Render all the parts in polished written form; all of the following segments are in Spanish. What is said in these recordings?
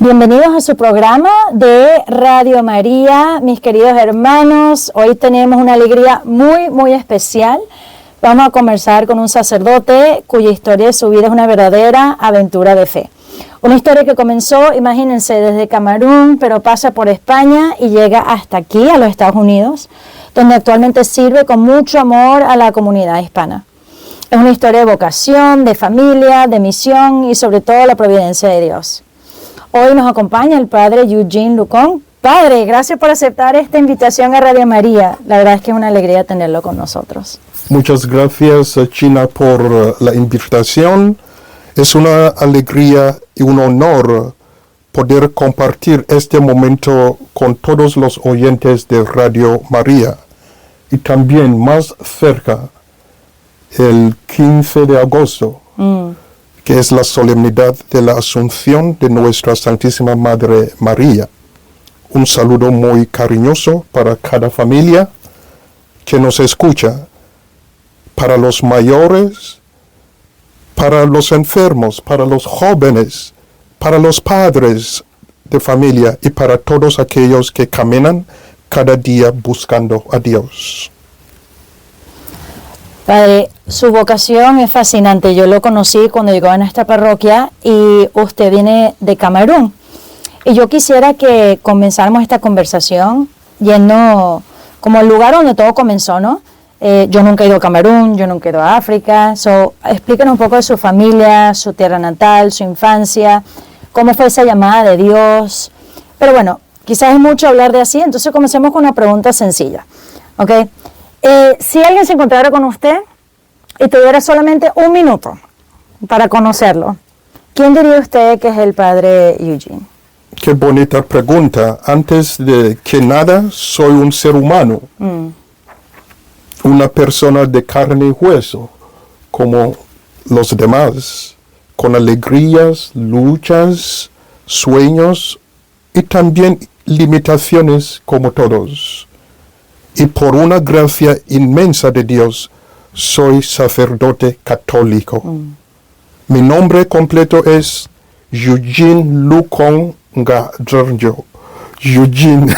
Bienvenidos a su programa de Radio María, mis queridos hermanos. Hoy tenemos una alegría muy especial. Vamos a conversar con un sacerdote cuya historia de su vida es una verdadera aventura de fe. Una historia que comenzó, imagínense, desde Camerún, pero pasa por España y llega hasta aquí, a los Estados Unidos, donde actualmente sirve con mucho amor a la comunidad hispana. Es una historia de vocación, de familia, de misión y sobre todo la providencia de Dios. Hoy nos acompaña el padre Eugene Lucón. Padre, gracias por aceptar esta invitación a Radio María. La verdad es que es una alegría tenerlo con nosotros. Muchas gracias, China, por la invitación. Es una alegría y un honor poder compartir este momento con todos los oyentes de Radio María. Y también más cerca, el 15 de agosto, que es la solemnidad de la Asunción de nuestra Santísima Madre María. Un saludo muy cariñoso para cada familia que nos escucha, para los mayores, para los enfermos, para los jóvenes, para los padres de familia y para todos aquellos que caminan cada día buscando a Dios. Padre, su vocación es fascinante. Yo lo conocí cuando llegó a nuestra parroquia y usted viene de Camerún. Y yo quisiera que comenzáramos esta conversación yendo como el lugar donde todo comenzó, ¿no? Yo nunca he ido a Camerún, yo nunca he ido a África. Explíquenos un poco de su familia, su tierra natal, su infancia, cómo fue esa llamada de Dios. Pero bueno, quizás es mucho hablar de así, entonces comencemos con una pregunta sencilla, ¿ok? Si alguien se encontrara con usted y tuviera solamente un minuto para conocerlo, ¿quién diría usted que es el padre Eugene? Qué bonita pregunta. Antes de que nada, soy un ser humano. Una persona de carne y hueso, como los demás, con alegrías, luchas, sueños y también limitaciones como todos. Y por una gracia inmensa de Dios, soy sacerdote católico. Mi nombre completo es Eugene Lucón Gadronjo. Eugene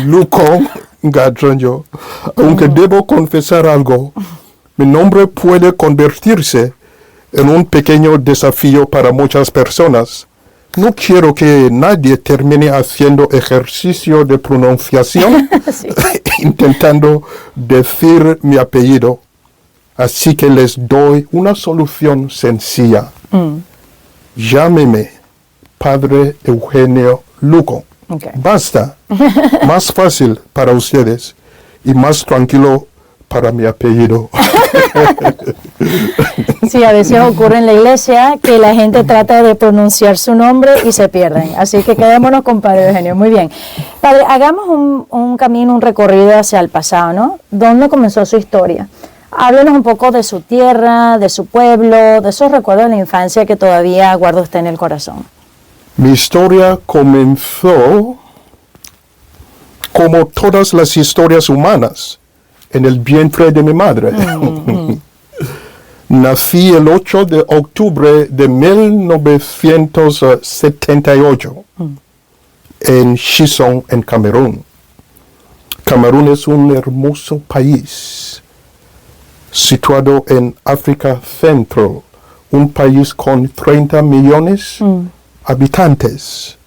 Lucón Gadronjo. Aunque debo confesar algo, mi nombre puede convertirse en un pequeño desafío para muchas personas. No quiero que nadie termine haciendo ejercicio de pronunciación Sí. intentando decir mi apellido. Así que les doy una solución sencilla. Llámeme Padre Eugenio Lucón. Okay. Basta. Más fácil para ustedes y más tranquilo para mi apellido. Sí, a veces ocurre en la iglesia que la gente trata de pronunciar su nombre y se pierden. Así que quedémonos con Padre Eugenio. Muy bien. Padre, hagamos un camino, un recorrido hacia el pasado, ¿no? ¿Dónde comenzó su historia? Háblenos un poco de su tierra, de su pueblo, de esos recuerdos de la infancia que todavía guarda usted en el corazón. Mi historia comenzó, como todas las historias humanas, en el vientre de mi madre. Nací el 8 de octubre de 1978 en Chisson, en Camerún. Camerún es un hermoso país situado en África Central, un país con 30 millones de habitantes.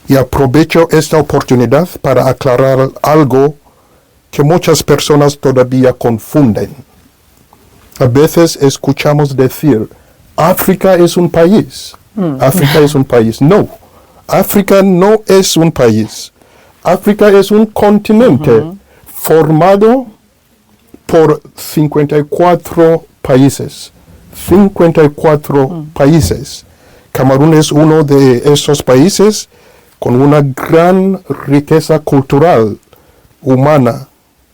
Y aprovecho esta oportunidad para aclarar algo que muchas personas todavía confunden. A veces escuchamos decir, África es un país. África es un país. No, África no es un país. África es un continente formado por 54 países. 54 países. Camerún es uno de esos países con una gran riqueza cultural, humana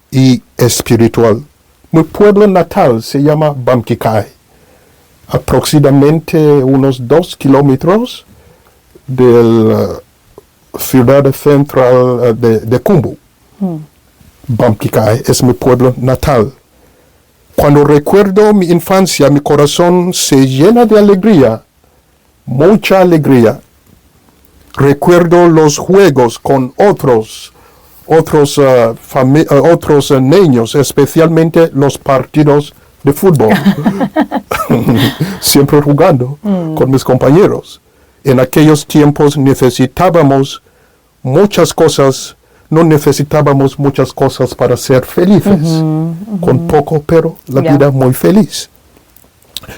y espiritual. Mi pueblo natal se llama Bamkikai, aproximadamente unos 2 kilómetros de la ciudad central de Kumbu. Bamkikai es mi pueblo natal. Cuando recuerdo mi infancia, mi corazón se llena de alegría, mucha alegría, Recuerdo los juegos con otros niños, especialmente los partidos de fútbol. Siempre jugando con mis compañeros. En aquellos tiempos necesitábamos muchas cosas, no necesitábamos muchas cosas para ser felices. Con poco, pero la vida muy feliz.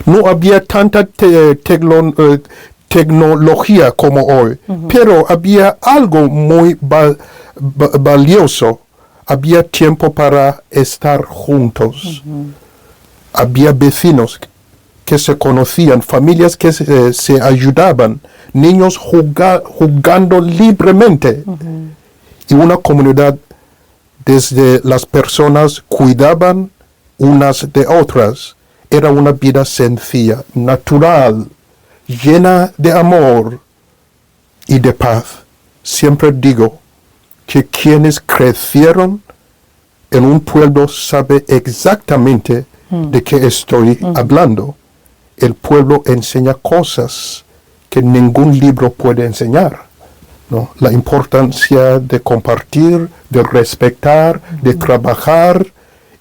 No había tanta tecnología como hoy, pero había algo muy valioso. Había tiempo para estar juntos. Había vecinos que se conocían, familias que se ayudaban, niños jugando libremente. Y una comunidad desde las personas cuidaban unas de otras. Era una vida sencilla, natural, llena de amor y de paz. Siempre digo que quienes crecieron en un pueblo saben exactamente de qué estoy hablando. El pueblo enseña cosas que ningún libro puede enseñar, ¿no? La importancia de compartir, de respetar, de trabajar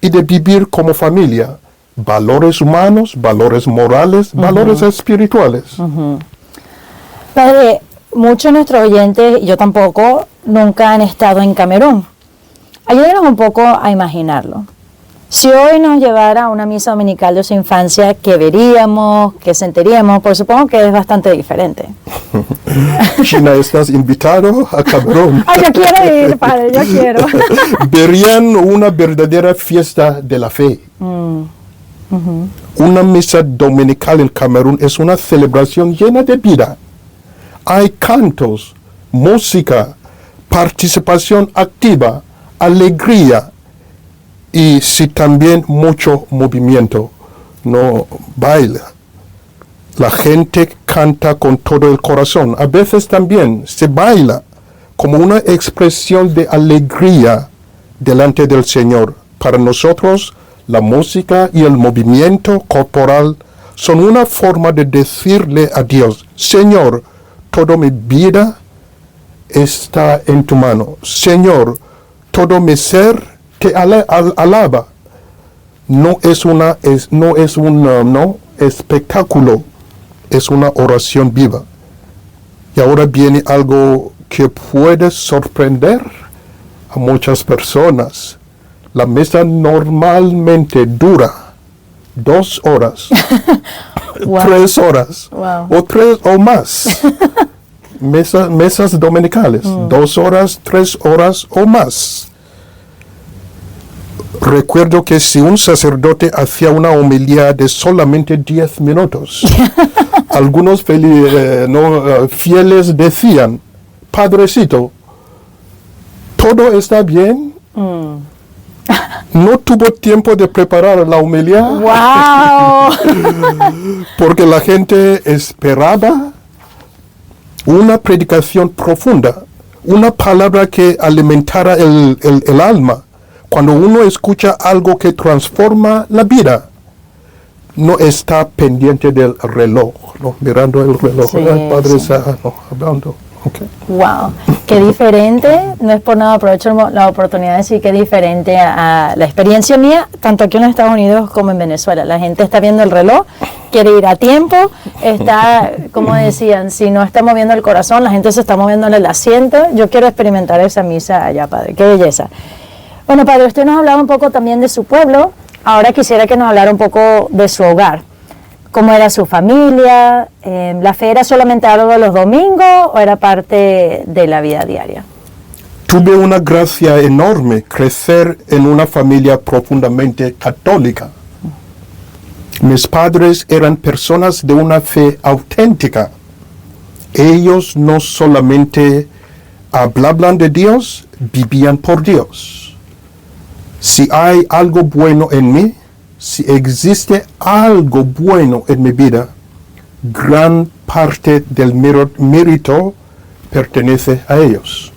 y de vivir como familia. Valores humanos, valores morales, valores espirituales. Padre, muchos de nuestros oyentes, yo tampoco, nunca han estado en Camerún. Ayúdenos un poco a imaginarlo. Si hoy nos llevara a una misa dominical de su infancia, ¿qué veríamos? ¿Qué sentiríamos? Pues supongo que es bastante diferente. China, estás invitado a Camerún. Ay, yo quiero ir, padre, yo quiero. Verían una verdadera fiesta de la fe. Una misa dominical en Camerún es una celebración llena de vida. Hay cantos, música, participación activa, alegría y sí también mucho movimiento, no baila. La gente canta con todo el corazón. A veces también se baila como una expresión de alegría delante del Señor. Para nosotros, la música y el movimiento corporal son una forma de decirle a Dios: Señor, toda mi vida está en tu mano. Señor, todo mi ser te alaba. No es un espectáculo, es una oración viva. Y ahora viene algo que puede sorprender a muchas personas. La misa normalmente dura 2 horas, 3 horas, o 3 o más. Mesas dominicales, 2 horas, 3 horas o más. Recuerdo que si un sacerdote hacía una homilía de solamente 10 minutos, algunos fieles decían: Padrecito, ¿todo está bien? No tuvo tiempo de preparar la homilía. ¡Wow! Porque la gente esperaba una predicación profunda, una palabra que alimentara el alma. Cuando uno escucha algo que transforma la vida, no está pendiente del reloj, ¿no? Mirando el reloj. Sí, Padre sí. está hablando. Okay. Wow, qué diferente, no es por nada, aprovecho la oportunidad de decir que diferente a la experiencia mía, tanto aquí en los Estados Unidos como en Venezuela. La gente está viendo el reloj, quiere ir a tiempo, está, como decían, si no está moviendo el corazón, la gente se está moviendo en el asiento. Yo quiero experimentar esa misa allá, padre, qué belleza. Bueno, padre, usted nos ha hablado un poco también de su pueblo, ahora quisiera que nos hablara un poco de su hogar. ¿Cómo era su familia? ¿La fe era solamente algo de los domingos o era parte de la vida diaria? Tuve una gracia enorme, crecer en una familia profundamente católica. Mis padres eran personas de una fe auténtica. Ellos no solamente hablaban de Dios, vivían por Dios. Si hay algo bueno en mí, si existe algo bueno en mi vida, gran parte del mérito pertenece a ellos.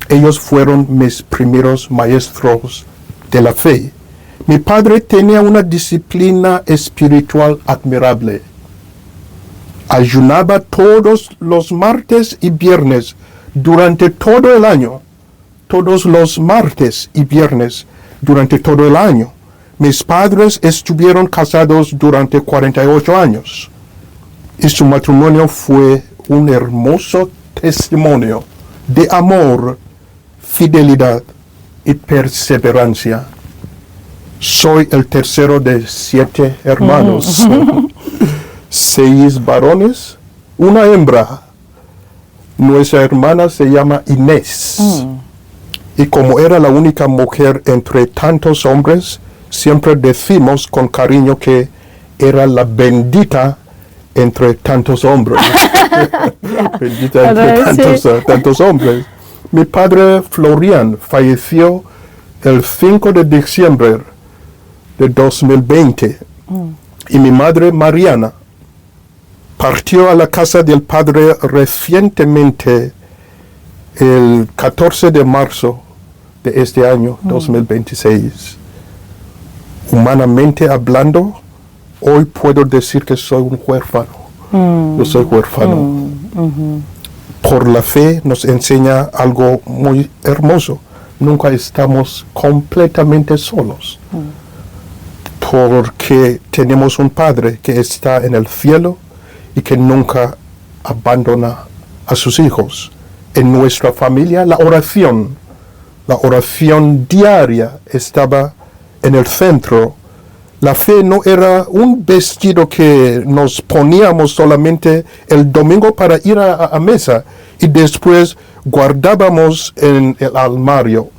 Ellos fueron mis primeros maestros de la fe. Mi padre tenía una disciplina espiritual admirable. Ayunaba todos los martes y viernes durante todo el año. Todos los martes y viernes durante todo el año. Mis padres estuvieron casados durante 48 años. Y su matrimonio fue un hermoso testimonio de amor, fidelidad y perseverancia. Soy el tercero de 7 hermanos. 6 varones, una hembra. Nuestra hermana se llama Inés. Y como era la única mujer entre tantos hombres, siempre decimos con cariño que era la bendita entre tantos hombres. Bendita entre tantos hombres. Mi padre Florian falleció el 5 de diciembre de 2020 y mi madre Mariana partió a la casa del padre recientemente el 14 de marzo de este año 2026. Humanamente hablando, hoy puedo decir que soy un huérfano. Yo soy huérfano. Por la fe nos enseña algo muy hermoso. Nunca estamos completamente solos. Porque tenemos un Padre que está en el cielo y que nunca abandona a sus hijos. En nuestra familia, la oración diaria estaba en el centro. La fe no era un vestido que nos poníamos solamente el domingo para ir a misa y después guardábamos en el armario.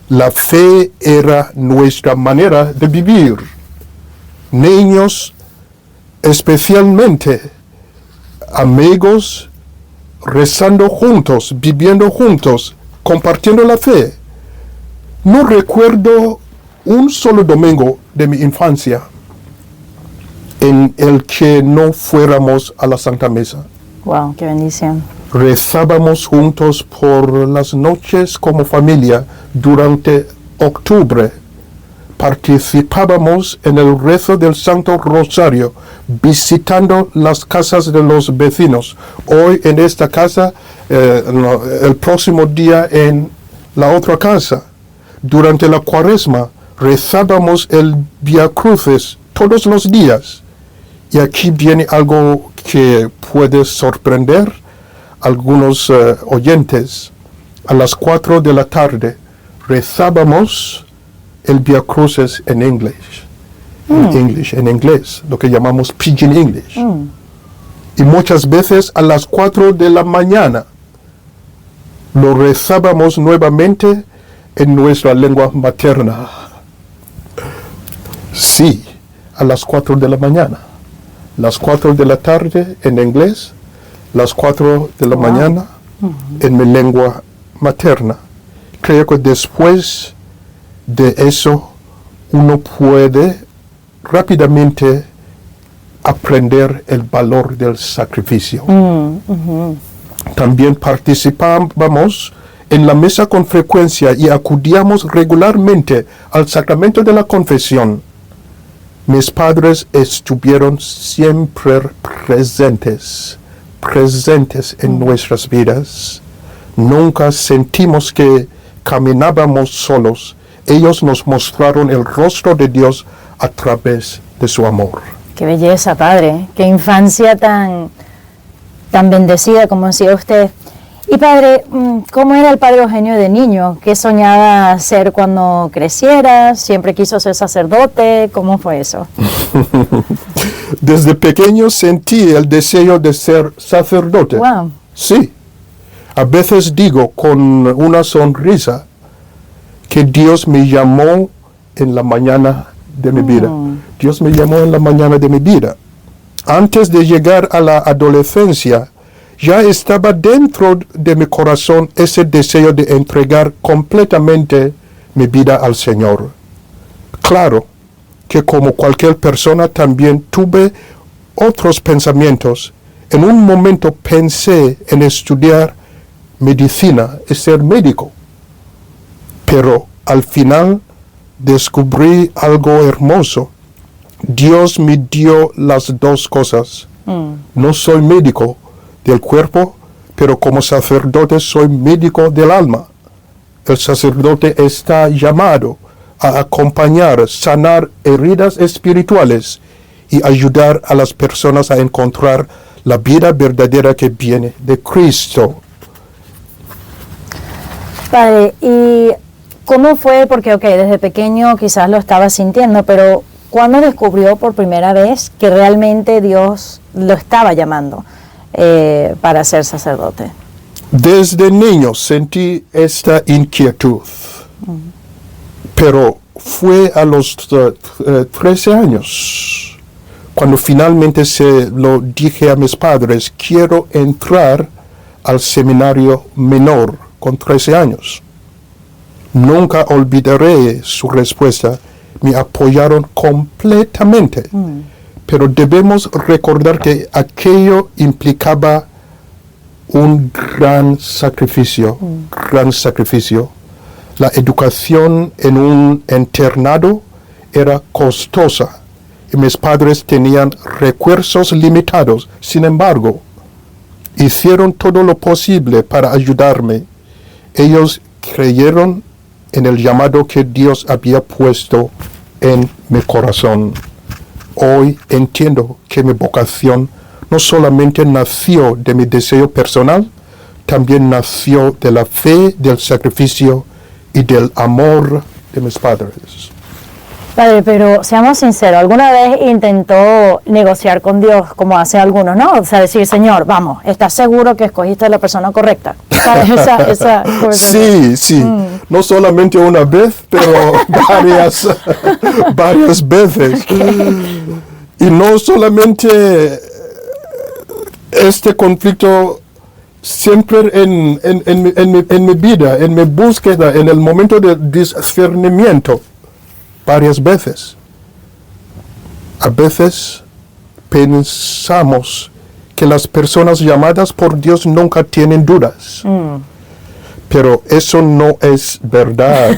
La fe era nuestra manera de vivir. Niños, especialmente amigos, rezando juntos, viviendo juntos, compartiendo la fe. No recuerdo un solo domingo de mi infancia en el que no fuéramos a la Santa Misa. Wow, qué bendición. Rezábamos juntos por las noches como familia durante octubre. Participábamos en el rezo del Santo Rosario, visitando las casas de los vecinos. Hoy en esta casa, el próximo día en la otra casa. Durante la Cuaresma, rezábamos el Vía Crucis todos los días. Y aquí viene algo que puede sorprender a algunos oyentes. A las 4 de la tarde rezábamos el Vía Crucis en inglés, lo que llamamos Pidgin English. Y muchas veces a las 4 de la mañana lo rezábamos nuevamente en nuestra lengua materna. Sí, a las 4 de la mañana. Las 4 de la tarde en inglés, las 4 de la mañana en mi lengua materna. Creo que después de eso uno puede rápidamente aprender el valor del sacrificio. También participábamos en la misa con frecuencia y acudíamos regularmente al sacramento de la confesión. Mis padres estuvieron siempre presentes en nuestras vidas. Nunca sentimos que caminábamos solos. Ellos nos mostraron el rostro de Dios a través de su amor. Qué belleza, padre. Qué infancia tan bendecida, como decía usted. Y padre, ¿cómo era el padre Eugenio de niño? ¿Qué soñaba ser cuando creciera? ¿Siempre quiso ser sacerdote? ¿Cómo fue eso? Desde pequeño sentí el deseo de ser sacerdote. Wow. Sí. A veces digo con una sonrisa que Dios me llamó en la mañana de mi vida. Dios me llamó en la mañana de mi vida. Antes de llegar a la adolescencia, ya estaba dentro de mi corazón ese deseo de entregar completamente mi vida al Señor. Claro que como cualquier persona también tuve otros pensamientos. En un momento pensé en estudiar medicina y ser médico. Pero al final descubrí algo hermoso. Dios me dio las dos cosas. No soy médico del cuerpo, pero como sacerdote soy médico del alma. El sacerdote está llamado a acompañar, sanar heridas espirituales y ayudar a las personas a encontrar la vida verdadera que viene de Cristo. Padre, ¿y cómo fue? Porque, desde pequeño quizás lo estaba sintiendo, pero ¿cuándo descubrió por primera vez que realmente Dios lo estaba llamando para ser sacerdote? Desde niño sentí esta inquietud, pero fue a los 13 años cuando finalmente se lo dije a mis padres: quiero entrar al seminario menor con 13 años. Nunca olvidaré su respuesta, me apoyaron completamente, pero debemos recordar que aquello implicaba un gran sacrificio, La educación en un internado era costosa y mis padres tenían recursos limitados. Sin embargo, hicieron todo lo posible para ayudarme. Ellos creyeron en el llamado que Dios había puesto en mi corazón. Hoy entiendo que mi vocación no solamente nació de mi deseo personal, también nació de la fe, del sacrificio y del amor de mis padres. Padre, pero seamos sinceros, ¿alguna vez intentó negociar con Dios como hacen algunos, no? O sea, decir, Señor, vamos, ¿estás seguro que escogiste a la persona correcta? Esa sí. No solamente una vez, pero varias veces. Y no solamente este conflicto, siempre en mi vida, en mi búsqueda, en el momento de discernimiento, varias veces. A veces pensamos que las personas llamadas por Dios nunca tienen dudas. Pero eso no es verdad.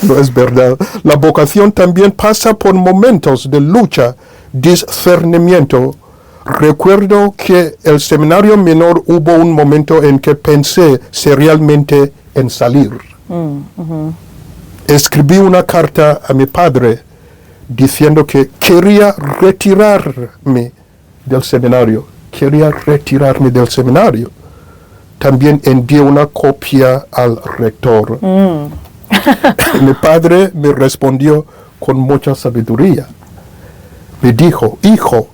No es verdad. La vocación también pasa por momentos de lucha, discernimiento. Recuerdo que el seminario menor hubo un momento en que pensé seriamente en salir. Escribí una carta a mi padre diciendo que quería retirarme del seminario. También envié una copia al rector. Mi padre me respondió con mucha sabiduría. Me dijo: hijo,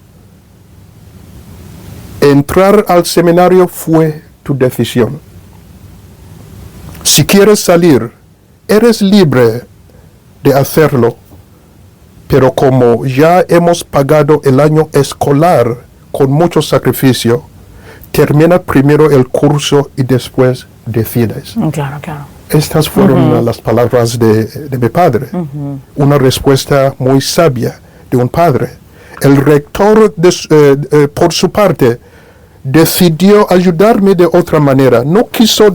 entrar al seminario fue tu decisión. Si quieres salir, eres libre de hacerlo, pero como ya hemos pagado el año escolar con mucho sacrificio, termina primero el curso y después decides. Claro. Estas fueron las palabras de mi padre. Una respuesta muy sabia de un padre. El rector, por su parte, decidió ayudarme de otra manera. No quiso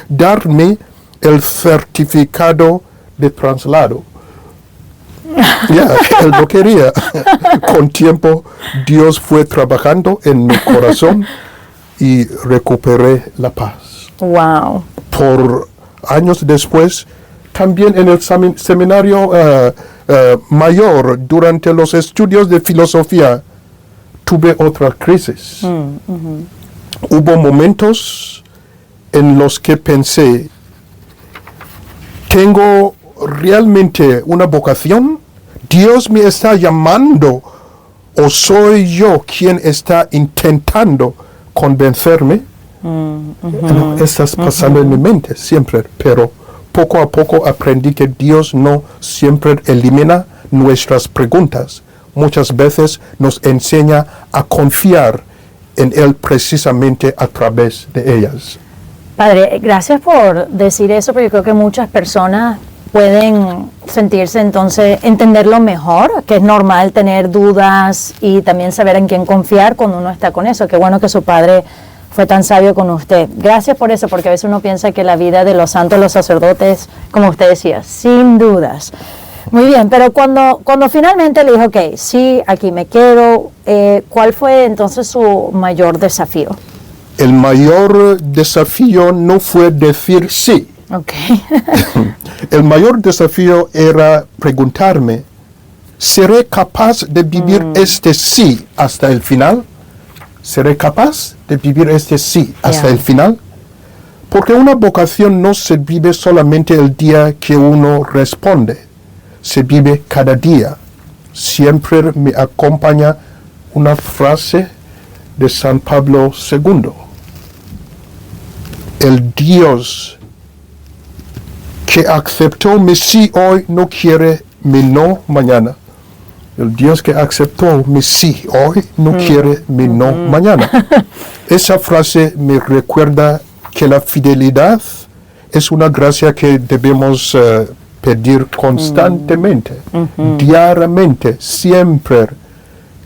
darme el certificado de traslado. Él no quería. Con tiempo, Dios fue trabajando en mi corazón y recuperé la paz. Wow. Por años después, también en el seminario mayor, durante los estudios de filosofía, tuve otra crisis. Hubo momentos en los que pensé: ¿tengo realmente una vocación? ¿Dios me está llamando o soy yo quien está intentando convencerme? Estás pasando en mi mente siempre, pero poco a poco aprendí que Dios no siempre elimina nuestras preguntas. Muchas veces nos enseña a confiar en Él precisamente a través de ellas. Padre, gracias por decir eso, porque creo que muchas personas pueden sentirse entonces, entenderlo mejor, que es normal tener dudas y también saber en quién confiar cuando uno está con eso. Qué bueno que su padre fue tan sabio con usted. Gracias por eso, porque a veces uno piensa que la vida de los santos, los sacerdotes, como usted decía, sin dudas. Muy bien, pero cuando finalmente le dijo, ok, sí, aquí me quedo, ¿cuál fue entonces su mayor desafío? El mayor desafío no fue decir sí. Ok. El mayor desafío era preguntarme, ¿seré capaz de vivir este sí hasta el final? ¿Seré capaz de vivir este sí hasta Yeah. el final? Porque una vocación no se vive solamente el día que uno responde, se vive cada día. Siempre me acompaña una frase de San Pablo II. El Dios que aceptó mi sí hoy no quiere mi no mañana. El Dios que aceptó mi sí hoy no quiere mi no mañana. Esa frase me recuerda que la fidelidad es una gracia que debemos pedir constantemente, diariamente, siempre.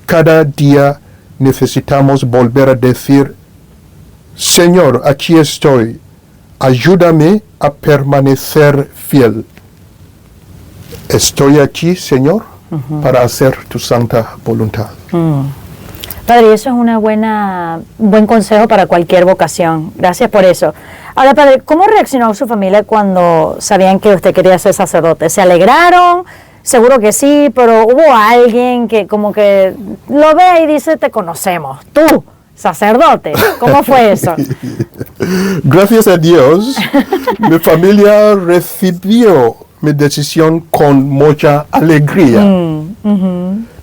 Cada día necesitamos volver a decir, Señor, aquí estoy, ayúdame a permanecer fiel. Estoy aquí, Señor, para hacer tu santa voluntad. Padre, eso es un buen consejo para cualquier vocación. Gracias por eso. Ahora, Padre, ¿cómo reaccionó su familia cuando sabían que usted quería ser sacerdote? ¿Se alegraron? Seguro que sí, pero hubo alguien que como que lo ve y dice, te conocemos, tú, sacerdote. ¿Cómo fue eso? Gracias a Dios, mi familia recibió mi decisión con mucha alegría.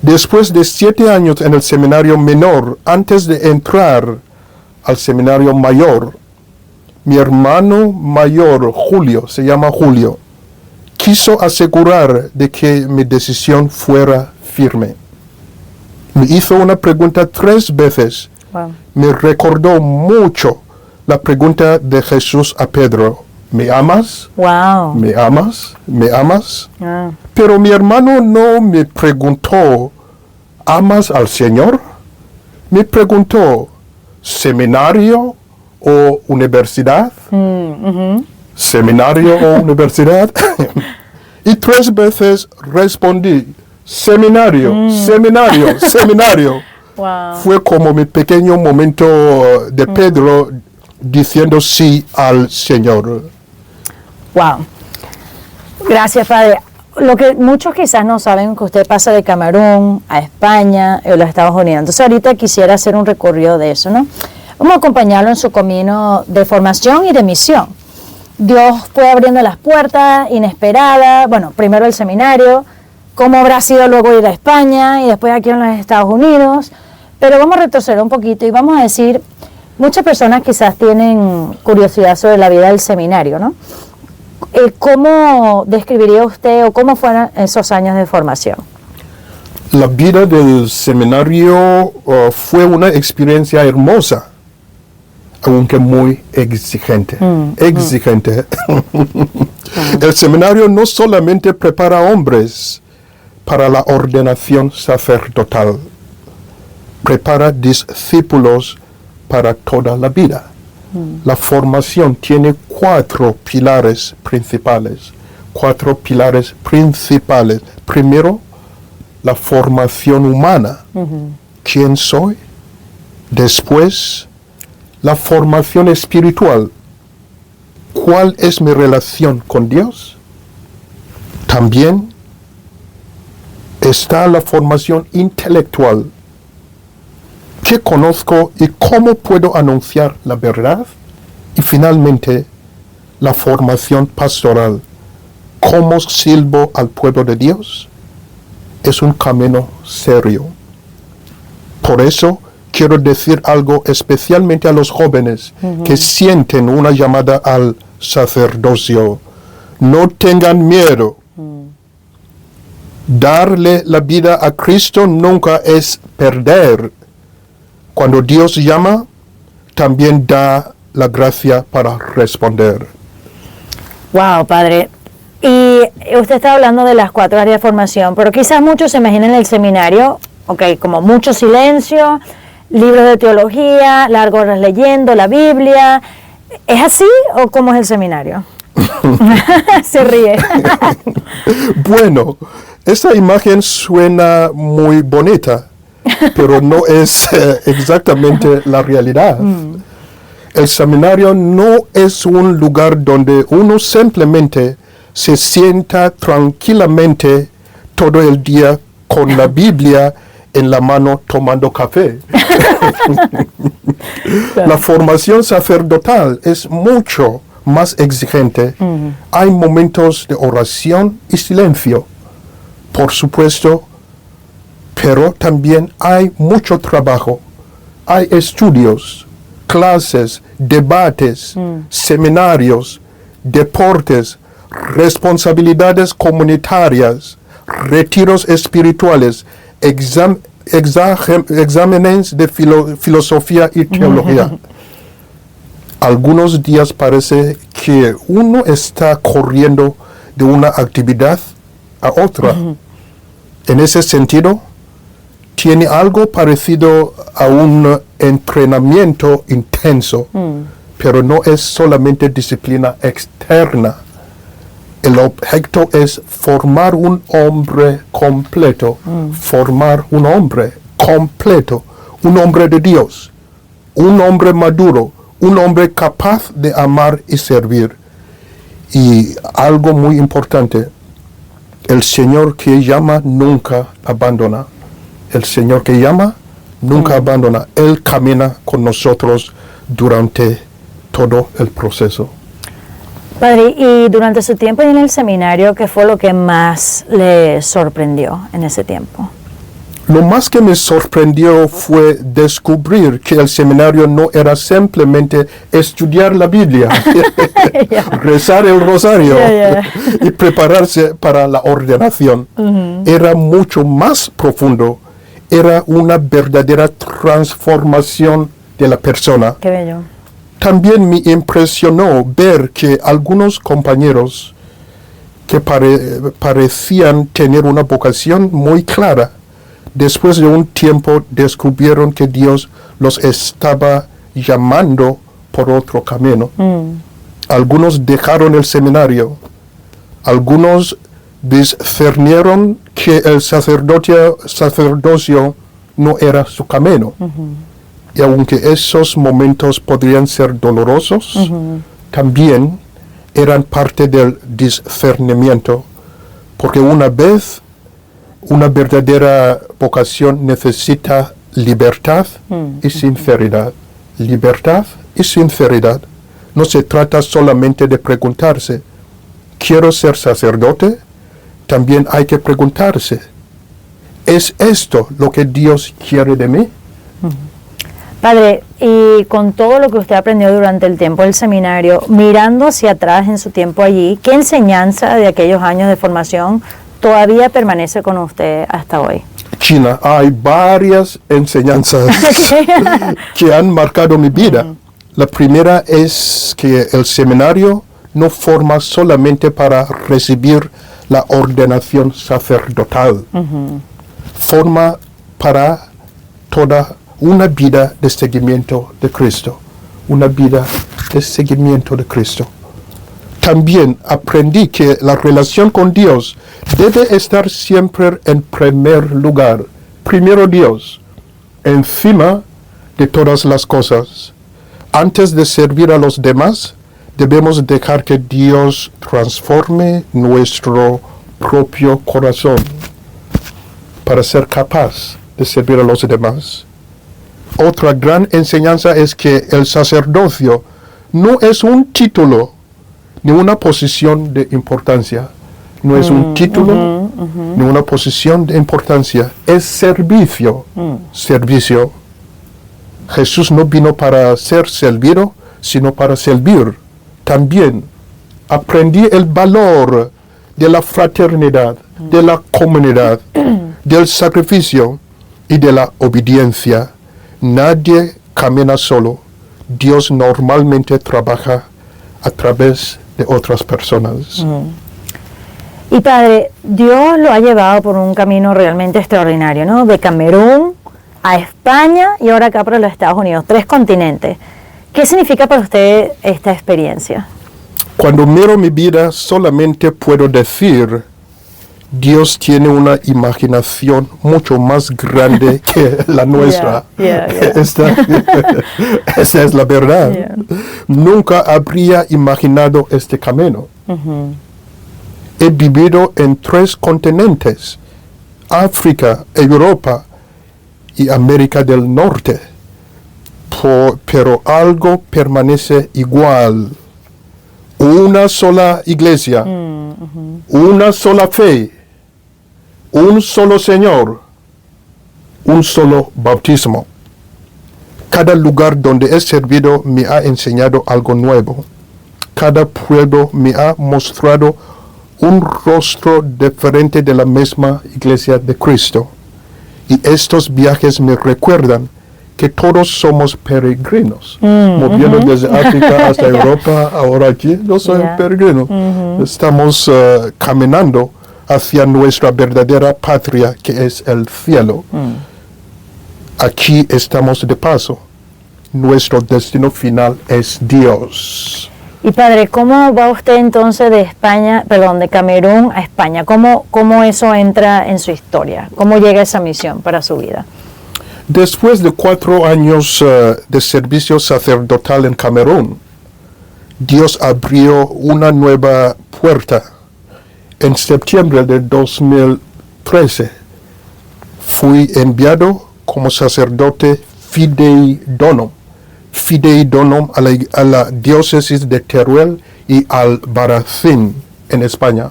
Después de 7 años en el seminario menor, antes de entrar al seminario mayor, mi hermano mayor, Julio, se llama Julio, quiso asegurar de que mi decisión fuera firme. Me hizo una pregunta 3 veces. Wow. Me recordó mucho la pregunta de Jesús a Pedro. ¿Me amas? Wow. ¿Me amas? ¿Me amas? Ah. Pero mi hermano no me preguntó, ¿amas al Señor? Me preguntó, ¿seminario o universidad? ¿Seminario o universidad? Y 3 veces respondí, seminario, seminario, seminario. Wow. Fue como mi pequeño momento de Pedro diciendo sí al Señor. Wow. Gracias, Padre. Lo que muchos quizás no saben que usted pasa de Camerún a España y a los Estados Unidos. Entonces ahorita quisiera hacer un recorrido de eso, ¿no? Vamos a acompañarlo en su camino de formación y de misión. Dios fue abriendo las puertas inesperadas, bueno, primero el seminario, cómo habrá sido luego ir a España y después aquí en los Estados Unidos. Pero vamos a retroceder un poquito y vamos a decir, muchas personas quizás tienen curiosidad sobre la vida del seminario, ¿no? ¿Cómo describiría usted o cómo fueron esos años de formación? La vida del seminario fue una experiencia hermosa, aunque muy exigente. Exigente. El seminario no solamente prepara hombres para la ordenación sacerdotal, prepara discípulos para toda la vida. La formación tiene 4 pilares principales. 4 pilares principales. Primero, la formación humana. ¿Quién soy? Después, la formación espiritual. ¿Cuál es mi relación con Dios? También está la formación intelectual. ¿Qué conozco y cómo puedo anunciar la verdad? Y finalmente, la formación pastoral. ¿Cómo sirvo al pueblo de Dios? Es un camino serio. Por eso quiero decir algo especialmente a los jóvenes que sienten una llamada al sacerdocio. No tengan miedo. Darle la vida a Cristo nunca es perder. Cuando Dios llama, también da la gracia para responder. Wow, Padre. Y usted está hablando de las 4 áreas de formación, pero quizás muchos se imaginen el seminario, como mucho silencio, libros de teología, largas horas leyendo la Biblia. ¿Es así o cómo es el seminario? Se ríe. Bueno, esa imagen suena muy bonita, pero no es exactamente la realidad. El seminario no es un lugar donde uno simplemente se sienta tranquilamente todo el día con la Biblia en la mano tomando café. La formación sacerdotal es mucho más exigente. Hay momentos de oración y silencio, por supuesto, pero también hay mucho trabajo. Hay estudios, clases, debates, seminarios, deportes, responsabilidades comunitarias, retiros espirituales, exámenes de filosofía y teología. Algunos días parece que uno está corriendo de una actividad a otra. En ese sentido, tiene algo parecido a un entrenamiento intenso, pero no es solamente disciplina externa. El objeto es formar un hombre completo, formar un hombre completo, un hombre de Dios, un hombre maduro, un hombre capaz de amar y servir. Y algo muy importante, el Señor que llama nunca abandona. El Señor que llama nunca abandona. Él camina con nosotros durante todo el proceso. Padre, y durante su tiempo en el seminario, ¿qué fue lo que más le sorprendió en ese tiempo? Lo más que me sorprendió fue descubrir que el seminario no era simplemente estudiar la Biblia, rezar el rosario y prepararse para la ordenación. Era mucho más profundo. Era una verdadera transformación de la persona. Qué bello. También me impresionó ver que algunos compañeros que parecían tener una vocación muy clara, después de un tiempo descubrieron que Dios los estaba llamando por otro camino. Algunos dejaron el seminario, algunos discernieron que el sacerdocio no era su camino. Y aunque esos momentos podrían ser dolorosos, también eran parte del discernimiento, porque una verdadera vocación necesita libertad y sinceridad. Libertad y sinceridad. No se trata solamente de preguntarse, ¿quiero ser sacerdote? También hay que preguntarse, ¿es esto lo que Dios quiere de mí? Padre, y con todo lo que usted aprendió durante el tiempo del seminario, mirando hacia atrás en su tiempo allí, ¿qué enseñanza de aquellos años de formación todavía permanece con usted hasta hoy? China, hay varias enseñanzas que han marcado mi vida. La primera es que el seminario no forma solamente para recibir la ordenación sacerdotal, forma para toda una vida de seguimiento de Cristo, una vida de seguimiento de Cristo. También aprendí que la relación con Dios debe estar siempre en primer lugar. Primero Dios, encima de todas las cosas. Antes de servir a los demás, debemos dejar que Dios transforme nuestro propio corazón para ser capaz de servir a los demás. Otra gran enseñanza es que el sacerdocio no es un título ni una posición de importancia. No es un título ni una posición de importancia. Es servicio. Servicio. Jesús no vino para ser servido, sino para servir. También aprendí el valor de la fraternidad, de la comunidad, del sacrificio y de la obediencia. Nadie camina solo. Dios normalmente trabaja a través de otras personas. Y Padre, Dios lo ha llevado por un camino realmente extraordinario, ¿no? De Camerún a España y ahora acá para los Estados Unidos, 3 continentes. ¿Qué significa para usted esta experiencia? Cuando miro mi vida, solamente puedo decir, Dios tiene una imaginación mucho más grande que la nuestra. Yeah. Esta es la verdad. Yeah. Nunca habría imaginado este camino. He vivido en 3 continentes, África, Europa y América del Norte. Pero algo permanece igual. Una sola iglesia, una sola fe, un solo Señor, un solo bautismo. Cada lugar donde he servido me ha enseñado algo nuevo. Cada pueblo me ha mostrado un rostro diferente de la misma iglesia de Cristo. Y estos viajes me recuerdan que todos somos peregrinos, moviendo desde África hasta Europa, ahora aquí, yo soy peregrino. Estamos caminando hacia nuestra verdadera patria, que es el cielo. Aquí estamos de paso. Nuestro destino final es Dios. Y padre, ¿cómo va usted entonces de Camerún a España? ¿Cómo eso entra en su historia? ¿Cómo llega esa misión para su vida? Después de 4 años de servicio sacerdotal en Camerún, Dios abrió una nueva puerta. En septiembre de 2013, fui enviado como sacerdote fidei donum a la diócesis de Teruel y Albarracín, en España.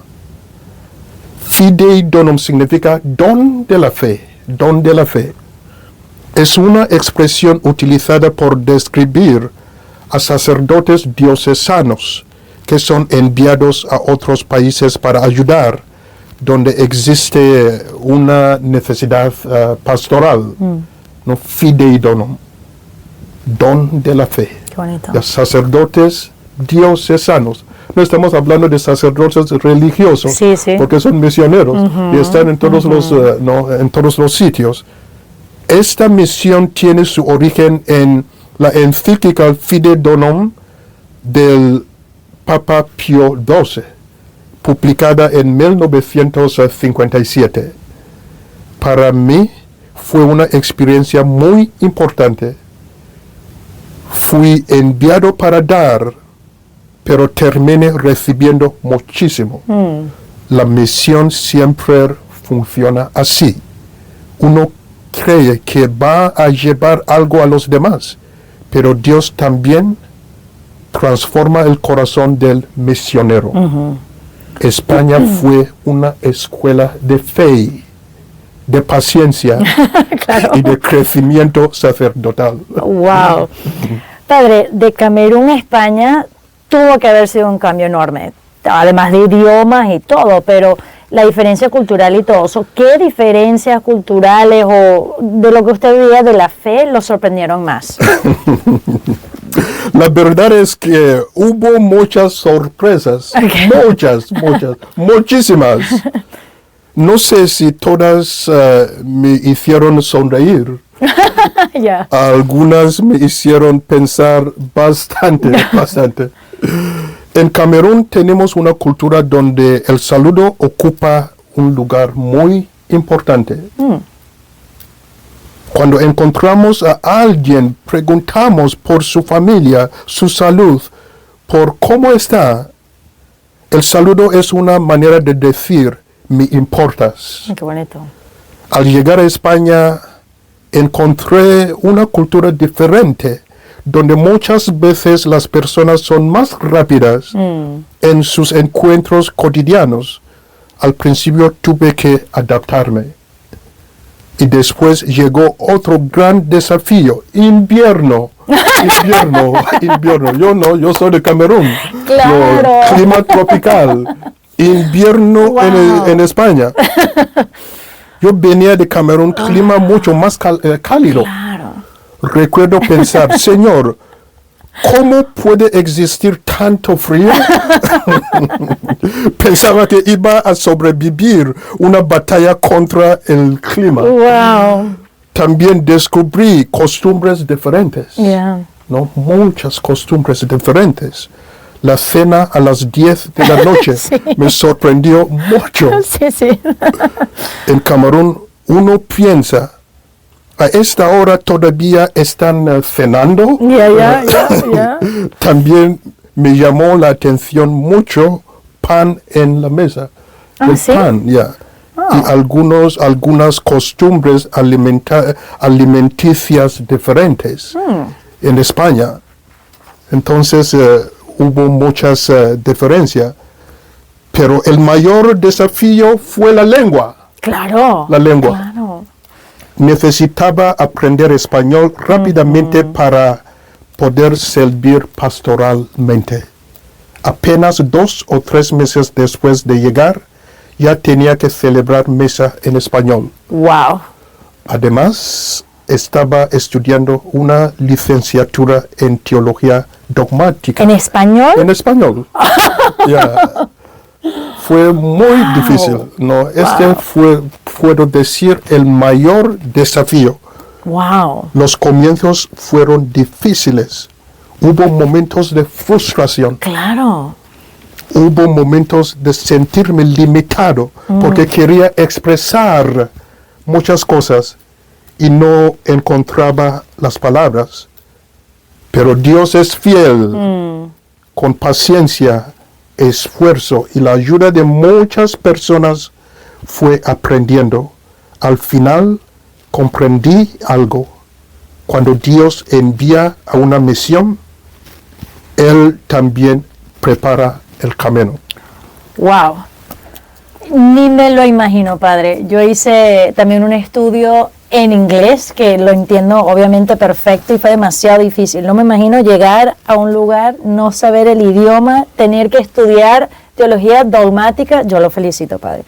Fidei donum significa don de la fe, don de la fe. Es una expresión utilizada por describir a sacerdotes diocesanos que son enviados a otros países para ayudar donde existe una necesidad pastoral. ¿No? Fidei donum, don de la fe. Qué bonito. Los sacerdotes diocesanos. No estamos hablando de sacerdotes religiosos, Sí. porque son misioneros y están en todos en todos los sitios. Esta misión tiene su origen en la encíclica Fidei Donum del Papa Pío XII, publicada en 1957. Para mí fue una experiencia muy importante. Fui enviado para dar, pero terminé recibiendo muchísimo. La misión siempre funciona así. Uno cree que va a llevar algo a los demás, pero Dios también transforma el corazón del misionero. España fue una escuela de fe, de paciencia y de crecimiento sacerdotal. Wow. Padre, de Camerún a España tuvo que haber sido un cambio enorme, además de idiomas y todo, pero la diferencia cultural y todo eso, ¿qué diferencias culturales o de lo que usted veía de la fe lo sorprendieron más? La verdad es que hubo muchas sorpresas, muchísimas. No sé si todas me hicieron sonreír. Algunas me hicieron pensar bastante. En Camerún tenemos una cultura donde el saludo ocupa un lugar muy importante. Cuando encontramos a alguien, preguntamos por su familia, su salud, por cómo está. El saludo es una manera de decir, me importas. Qué bonito. Al llegar a España, encontré una cultura diferente, donde muchas veces las personas son más rápidas en sus encuentros cotidianos. Al principio tuve que adaptarme. Y después llegó otro gran desafío, invierno. Yo soy de Camerún. Claro. Clima tropical. Invierno en España. Yo venía de Camerún, clima mucho más cálido. Claro. Recuerdo pensar, Señor, ¿cómo puede existir tanto frío? Pensaba que iba a sobrevivir una batalla contra el clima. Wow. También descubrí costumbres diferentes. Yeah. ¿No? Muchas costumbres diferentes. La cena a las 10 de la noche Sí. me sorprendió mucho. Sí, sí. En Camerún uno piensa, a esta hora todavía están cenando. Ya. También me llamó la atención mucho pan en la mesa. Ah, El ¿sí? pan, ya. Ah. Y algunas costumbres alimenticias diferentes en España. Entonces hubo muchas diferencias. Pero el mayor desafío fue la lengua. Claro. La lengua. Claro. Necesitaba aprender español rápidamente para poder servir pastoralmente. Apenas 2 o 3 meses después de llegar, ya tenía que celebrar misa en español. Wow. Además, estaba estudiando una licenciatura en teología dogmática. ¿En español? En español. Ya. Fue muy difícil, ¿no? Este fue, puedo decir, el mayor desafío. Wow. Los comienzos fueron difíciles. Hubo momentos de frustración. Claro. Hubo momentos de sentirme limitado porque quería expresar muchas cosas y no encontraba las palabras. Pero Dios es fiel. Con paciencia, esfuerzo y la ayuda de muchas personas fue aprendiendo. Al final comprendí algo. Cuando Dios envía a una misión, Él también prepara el camino. Wow. Ni me lo imagino, padre. Yo hice también un estudio en inglés, que lo entiendo obviamente perfecto y fue demasiado difícil. No me imagino llegar a un lugar, no saber el idioma, tener que estudiar teología dogmática. Yo lo felicito, padre.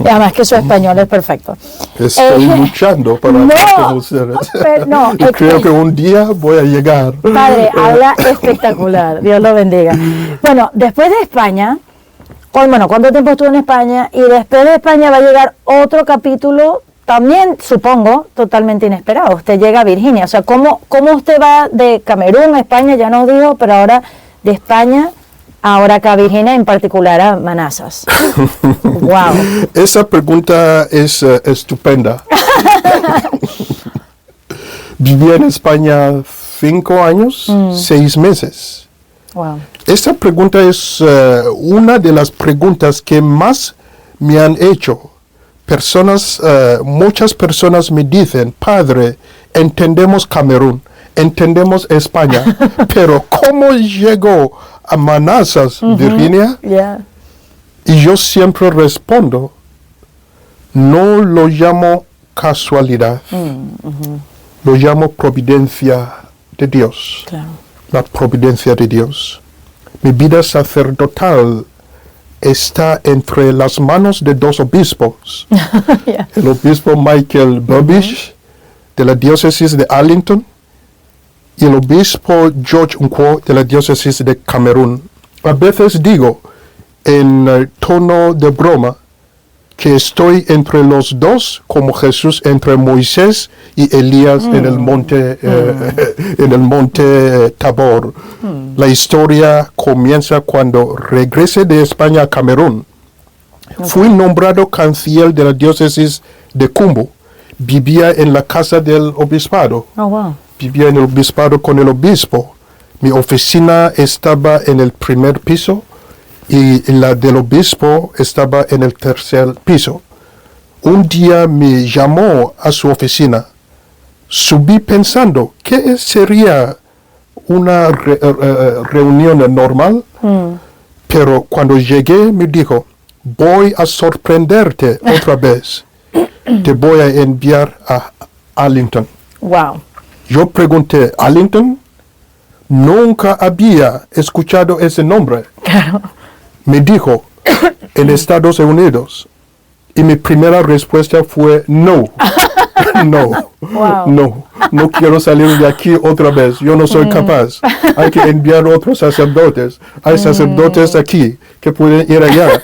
Y además que su español es perfecto. Estoy luchando para no, hablar con ustedes. pero no, Y creo que un día voy a llegar. Padre, habla espectacular. Dios lo bendiga. Bueno, después de España, ¿cuánto tiempo estuvo en España? Y después de España va a llegar otro capítulo, también, supongo, totalmente inesperado. Usted llega a Virginia. O sea, ¿cómo usted va de Camerún a España? Ya nos dijo, pero ahora de España, ahora acá a Virginia, en particular a Manassas. Wow. Esa pregunta es estupenda. Viví en España 5 años, 6 meses. Wow. Esta pregunta es una de las preguntas que más me han hecho. Muchas personas me dicen, padre, entendemos Camerún, entendemos España, pero ¿cómo llegó a Manassas, Virginia? Yeah. Y yo siempre respondo, no lo llamo casualidad, lo llamo providencia de Dios, Claro. la providencia de Dios. Mi vida sacerdotal está entre las manos de 2 obispos. Yeah. El obispo Michael Burbidge, de la diócesis de Arlington, y el obispo George Nkwo, de la diócesis de Camerún. A veces digo, en tono de broma, que estoy entre los dos, como Jesús entre Moisés y Elías en el monte Tabor. La historia comienza cuando regresé de España a Camerún. Fui nombrado canciller de la diócesis de Kumbo. Vivía en la casa del obispado. Oh, wow. Vivía en el obispado con el obispo. Mi oficina estaba en el primer piso y la del obispo estaba en el tercer piso. Un día me llamó a su oficina. Subí pensando, ¿qué sería una reunión normal? Pero cuando llegué me dijo, voy a sorprenderte otra vez. Te voy a enviar a Arlington. Wow. Yo pregunté, ¿Arlington? Nunca había escuchado ese nombre. Claro. Me dijo, en Estados Unidos. Y mi primera respuesta fue, no. Wow. No quiero salir de aquí otra vez. Yo no soy capaz. Hay que enviar otros sacerdotes. Hay sacerdotes aquí que pueden ir allá.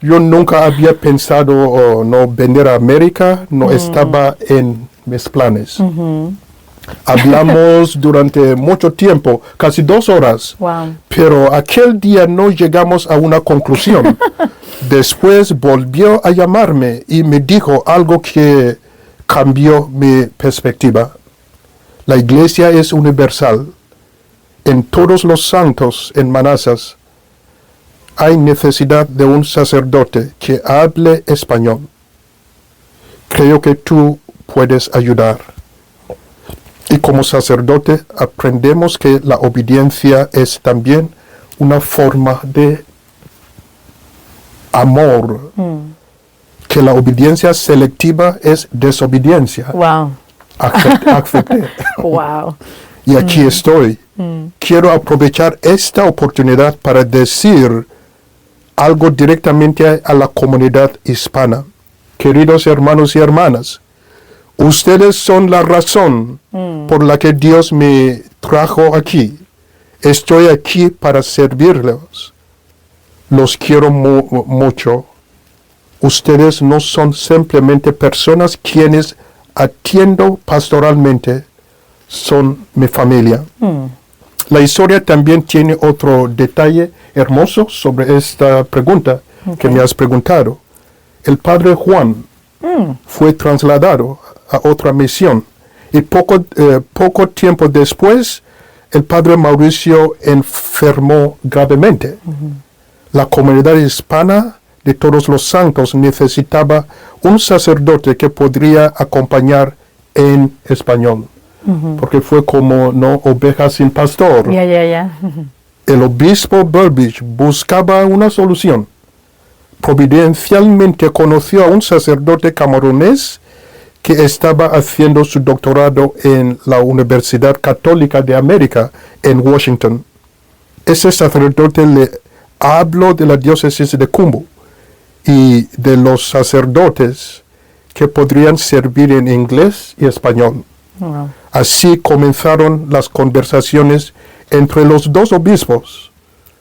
Yo nunca había pensado no venir a América. No estaba en mis planes. Hablamos durante mucho tiempo, casi 2 horas. Wow. Pero aquel día no llegamos a una conclusión. Después volvió a llamarme y me dijo algo que cambió mi perspectiva. La iglesia es universal. En todos los santos en Manassas hay necesidad de un sacerdote que hable español. Creo que tú puedes ayudar. Y como sacerdote aprendemos que la obediencia es también una forma de amor. Que la obediencia selectiva es desobediencia. Wow. Acepté. Wow. Y aquí estoy. Quiero aprovechar esta oportunidad para decir algo directamente a la comunidad hispana. Queridos hermanos y hermanas, ustedes son la razón por la que Dios me trajo aquí. Estoy aquí para servirlos. Los quiero mucho. Ustedes no son simplemente personas quienes atiendo pastoralmente. Son mi familia. La historia también tiene otro detalle hermoso sobre esta pregunta que me has preguntado. El padre Juan fue trasladado a otra misión y poco tiempo después el padre Mauricio enfermó gravemente. La comunidad hispana de Todos los Santos necesitaba un sacerdote que podría acompañar en español. Porque fue como oveja sin pastor. El obispo Burbidge buscaba una solución. Providencialmente conoció a un sacerdote camerunés que estaba haciendo su doctorado en la Universidad Católica de América en Washington. Ese sacerdote le habló de la diócesis de Kumbu y de los sacerdotes que podrían servir en inglés y español. Wow. Así comenzaron las conversaciones entre los dos obispos.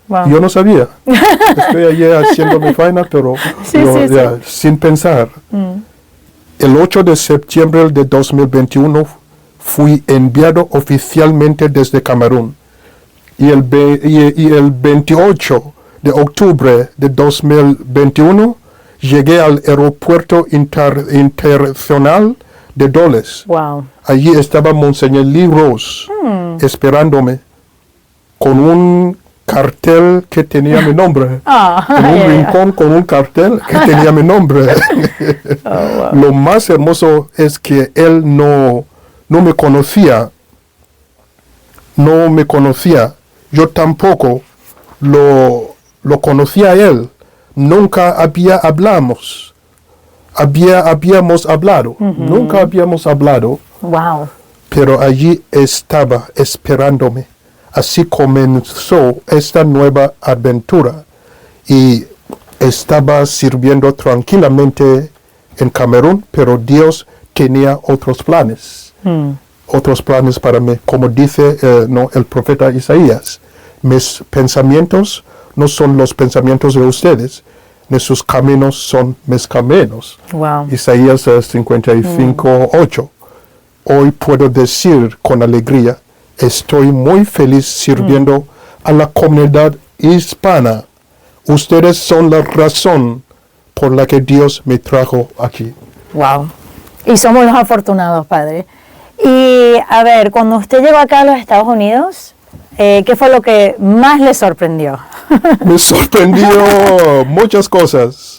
Wow. Yo no sabía. Estoy allí haciendo mi faena, pero sin pensar. El 8 de septiembre de 2021 fui enviado oficialmente desde Camerún. Y el 28 de octubre de 2021 llegué al aeropuerto internacional de Dulles. Wow. Allí estaba Monseñor Lee Rose esperándome con un cartel que tenía mi nombre. En un rincón con un cartel que tenía mi nombre. Wow. Lo más hermoso es que él no me conocía. No me conocía. Yo tampoco lo conocía a él. Nunca habíamos hablado. Nunca habíamos hablado. Wow. Pero allí estaba esperándome. Así comenzó esta nueva aventura. Y estaba sirviendo tranquilamente en Camerún, pero Dios tenía otros planes. Otros planes para mí. Como dice el profeta Isaías, mis pensamientos no son los pensamientos de ustedes, ni sus caminos son mis caminos. Wow. Isaías 55:8. Hoy puedo decir con alegría, estoy muy feliz sirviendo a la comunidad hispana. Ustedes son la razón por la que Dios me trajo aquí. Wow. Y somos los afortunados, padre. Y a ver, cuando usted llegó acá a los Estados Unidos, ¿qué fue lo que más le sorprendió? Me sorprendió muchas cosas.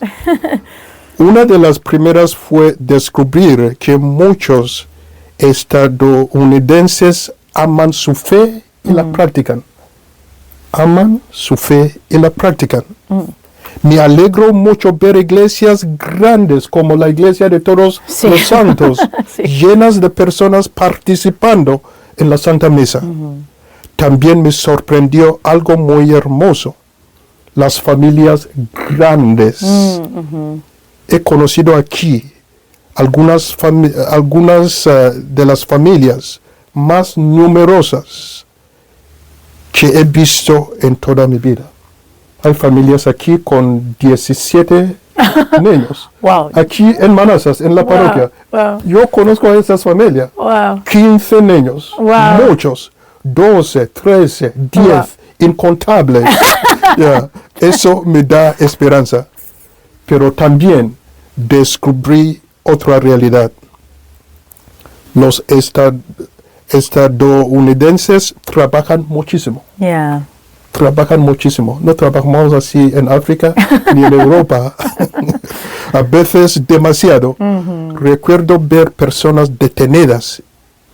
Una de las primeras fue descubrir que muchos estadounidenses aman su fe y la practican. Aman su fe y la practican. Me alegro mucho ver iglesias grandes como la iglesia de Todos los Santos, llenas de personas participando en la Santa Misa. También me sorprendió algo muy hermoso, las familias grandes. He conocido aquí algunas de las familias más numerosas que he visto en toda mi vida. Hay familias aquí con 17 niños. Wow. Aquí en Manassas, en la parroquia. Wow. Yo conozco a esas familias. Wow. 15 niños. Wow. Muchos. 12, 13, 10, Wow. incontables. Yeah. Eso me da esperanza. Pero también descubrí otra realidad. Los estadounidenses trabajan muchísimo. Yeah. Trabajan muchísimo. No trabajamos así en África ni en Europa. A veces demasiado. Recuerdo ver personas detenidas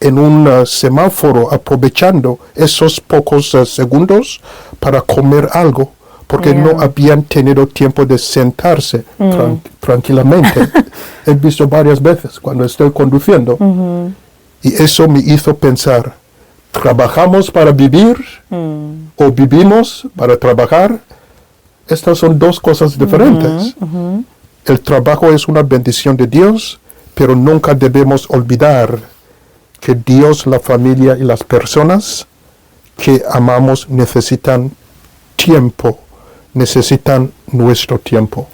en un semáforo aprovechando esos pocos segundos para comer algo porque no habían tenido tiempo de sentarse tranquilamente. He visto varias veces cuando estoy conduciendo. Y eso me hizo pensar, ¿trabajamos para vivir o vivimos para trabajar? Estas son dos cosas diferentes. El trabajo es una bendición de Dios, pero nunca debemos olvidar que Dios, la familia y las personas que amamos necesitan tiempo, necesitan nuestro tiempo.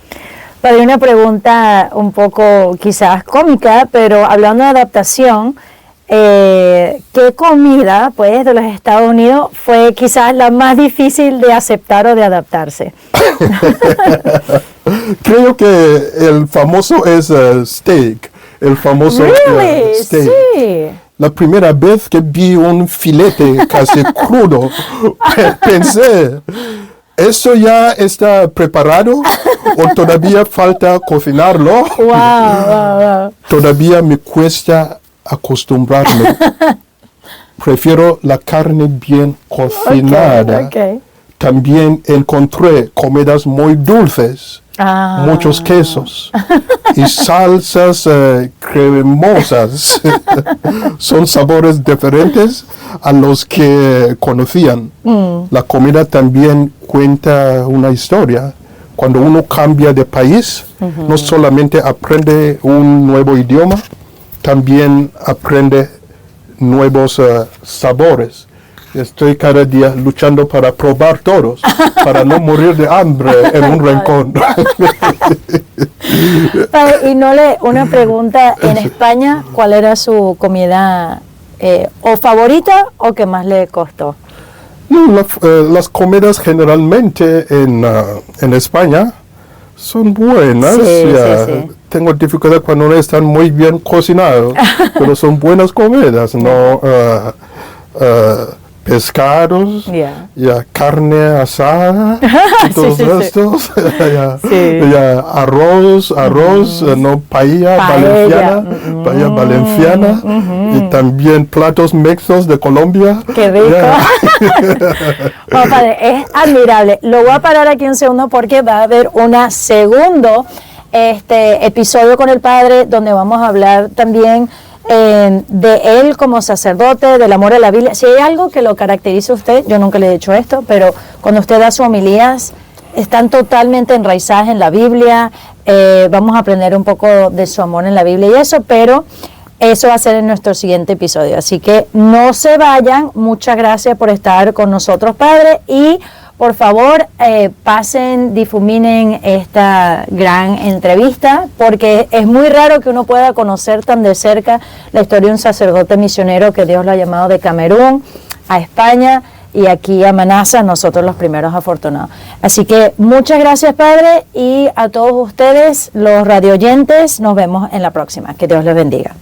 Padre, una pregunta un poco quizás cómica, pero hablando de adaptación, ¿qué comida pues de los Estados Unidos fue quizás la más difícil de aceptar o de adaptarse? Creo que el famoso es steak. El famoso Really? steak. Sí. La primera vez que vi un filete casi crudo, pensé, ¿eso ya está preparado o todavía falta cocinarlo? Wow. Todavía me cuesta acostumbrarme. Prefiero la carne bien cocinada. Okay. También encontré comidas muy dulces, muchos quesos y salsas cremosas. Son sabores diferentes a los que conocían. La comida también cuenta una historia. Cuando uno cambia de país, no solamente aprende un nuevo idioma, también aprende nuevos sabores. Estoy cada día luchando para probar todos, para no morir de hambre en un rincón. Padre, y una pregunta, en España, ¿cuál era su comida o favorita o que más le costó? No, las comidas generalmente en España son buenas. Sí. Tengo dificultad cuando no están muy bien cocinados, pero son buenas comidas, ¿no? Pescados, carne asada, y todos estos, arroz, no, paella valenciana, y también platos mixtos de Colombia. ¡Qué rico! Bueno, padre, es admirable. Lo voy a parar aquí un segundo porque va a haber un segundo episodio con el padre donde vamos a hablar también de él como sacerdote, del amor a la Biblia. Si hay algo que lo caracteriza a usted, yo nunca le he dicho esto, pero cuando usted da sus homilías, están totalmente enraizadas en la Biblia. Vamos a aprender un poco de su amor en la Biblia y eso, pero eso va a ser en nuestro siguiente episodio. Así que no se vayan. Muchas gracias por estar con nosotros, padre, y por favor, pasen, difuminen esta gran entrevista, porque es muy raro que uno pueda conocer tan de cerca la historia de un sacerdote misionero que Dios lo ha llamado de Camerún a España y aquí a Manassas, nosotros los primeros afortunados. Así que muchas gracias, padre, y a todos ustedes, los radioyentes, nos vemos en la próxima. Que Dios les bendiga.